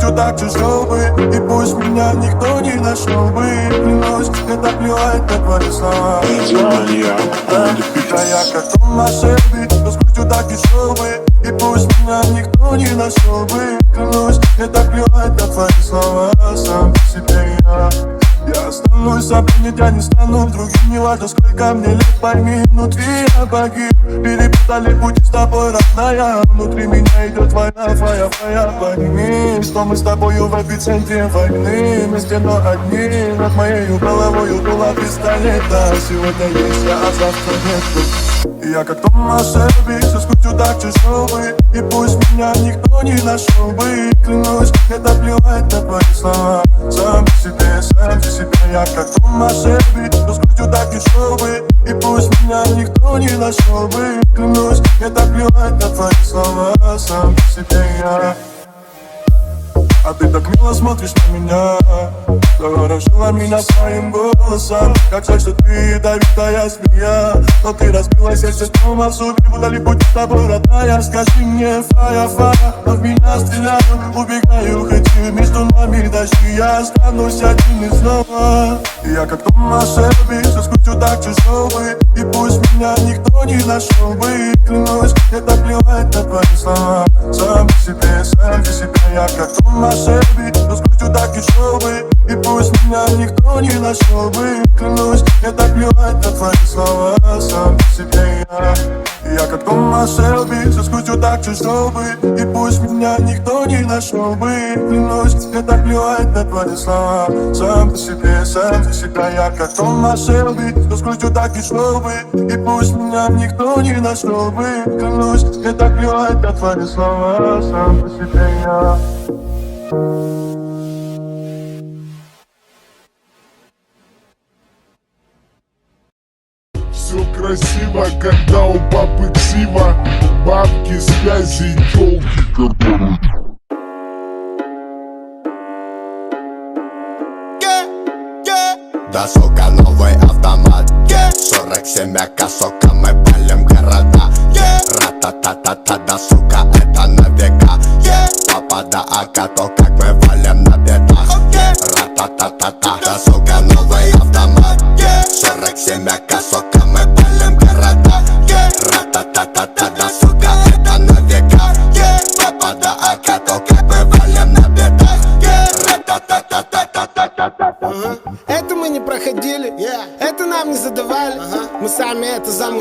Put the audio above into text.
скручу так тяжело бы, и пусть меня никто не нашел бы. Клянусь, это плевать на твои слова. Да я как Томас Шелби, скручу так тяжело бы, и пусть меня никто не нашел бы. Клянусь, это плевать на твои слова. Сам по себе я останусь собой, я не стану другим. Не важно, сколько мне лет, пойми, внутри я погиб. Перепутали пути с тобой, родная. Внутри меня идет война, твоя. Пойми, что мы с тобою в эпицентре войны. Вместе, но одни, над моей головой была пистолета. Сегодня есть я, а завтра нет. И я как Томас Шелби, скручу так тяжело бы, и пусть меня никто не нашел бы. Клянусь, это плевать на твои слова. Сам по себе, я как Томас Шелби, скручу так тяжело бы, и пусть меня никто не нашел бы. Клянусь, это плевать на твои слова. Сам по себе я. А ты так мило смотришь на меня, заворожила меня своим голосом. Как жаль, что ты ядовитая змея, но ты разбила сердце снова в зубе. Будали путь с тобой, родная, скажи мне, фая, но в меня стреляю, убегаю, хочу между нами дожди. Я останусь один и снова. И я как Томас Шелби, скручу так тяжело бы, и пусть меня никто не нашел бы. Клянусь, это плевать на твои слова. Сам по себе, я как Томас Шелби, скручу так тяжело бы, и пусть меня никто не нашел бы. Клянусь, это плевать на твои слова. Сам по себе я как Томас Шелби, скручу так тяжело бы, и пусть меня никто не нашел бы. Клянусь, это плевать на твои слова. Сам по себе, я как Томас Шелби, скручу так тяжело бы, и пусть меня никто не нашел бы. Клянусь, это плевать на твои слова. Сам по себе я. Все красиво, когда у папы ксива, бабки, связи и тёлки, которые... Да, сука, новый автомат, 47 АК, сука, мы палим города. Ра-та-та-та-та, да, сука, это на века. Папа, да, АК, то как мы валим на бедах. Ра-та-та-та-та, да, сука, новый автомат, 47 АК, сука, мы палим города. Ра-та-та-та-та, да, сука, это на века. Папа, да, АК, то как мы валим на бедах. Ра-та-та-та-та-та-та-та-та. Это мы не проходили, это нам не задавали, мы сами это замутили.